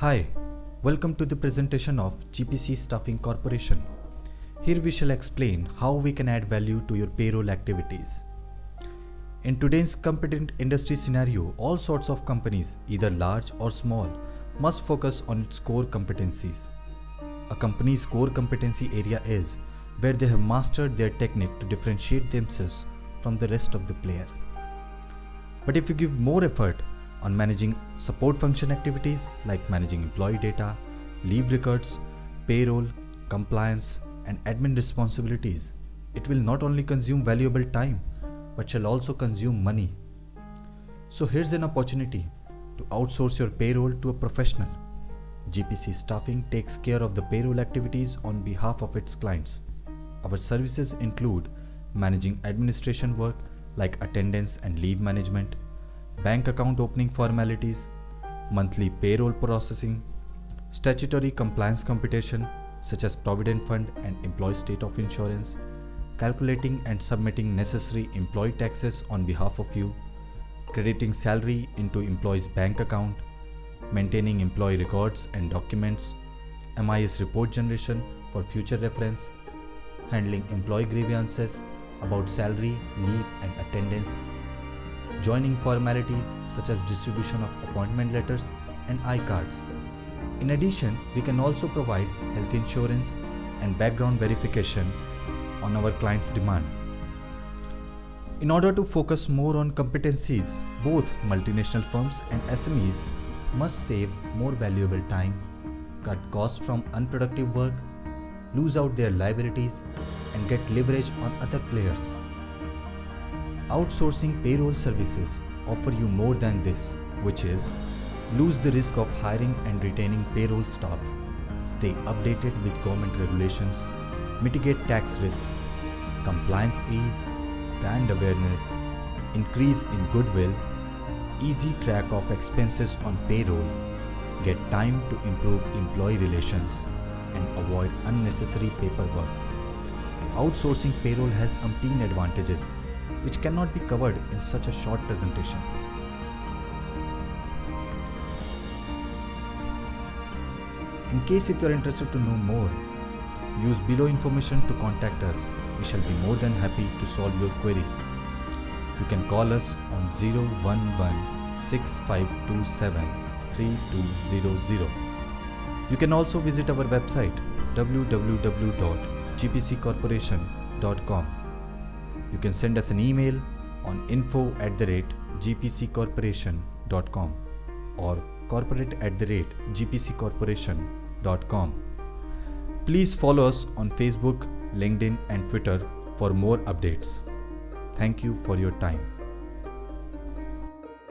Hi, welcome to the presentation of GPC Staffing Corporation. Here we shall explain how we can add value to your payroll activities. In today's competitive industry scenario, all sorts of companies, either large or small, must focus on its core competencies. A company's core competency area is where they have mastered their technique to differentiate themselves from the rest of the player. But if you give more effort on managing support function activities like managing employee data, leave records, payroll, compliance, and admin responsibilities, it will not only consume valuable time but shall also consume money. So here's an opportunity to outsource your payroll to a professional. GPC Staffing takes care of the payroll activities on behalf of its clients. Our services include managing administration work like attendance and leave management, bank account opening formalities, monthly payroll processing, statutory compliance computation such as Provident Fund and Employee State of Insurance, calculating and submitting necessary employee taxes on behalf of you, crediting salary into employee's bank account, maintaining employee records and documents, MIS report generation for future reference, handling employee grievances about salary, leave and attendance, joining formalities such as distribution of appointment letters and I-cards. In addition, we can also provide health insurance and background verification on our clients' demand. In order to focus more on competencies, both multinational firms and SMEs must save more valuable time, cut costs from unproductive work, lose out their liabilities, and get leverage on other players. Outsourcing payroll services offer you more than this, which is lose the risk of hiring and retaining payroll staff, stay updated with government regulations, mitigate tax risks, compliance ease, brand awareness, increase in goodwill, easy track of expenses on payroll, get time to improve employee relations, and avoid unnecessary paperwork. Outsourcing payroll has umpteen advantages which cannot be covered in such a short presentation. In case if you are interested to know more, use below information to contact us. We shall be more than happy to solve your queries. You can call us on 011-6527-3200. You can also visit our website www.gpccorporation.com. You can send us an email on info@gpccorporation.com or corporate@gpccorporation.com. Please follow us on Facebook, LinkedIn and Twitter for more updates. Thank you for your time.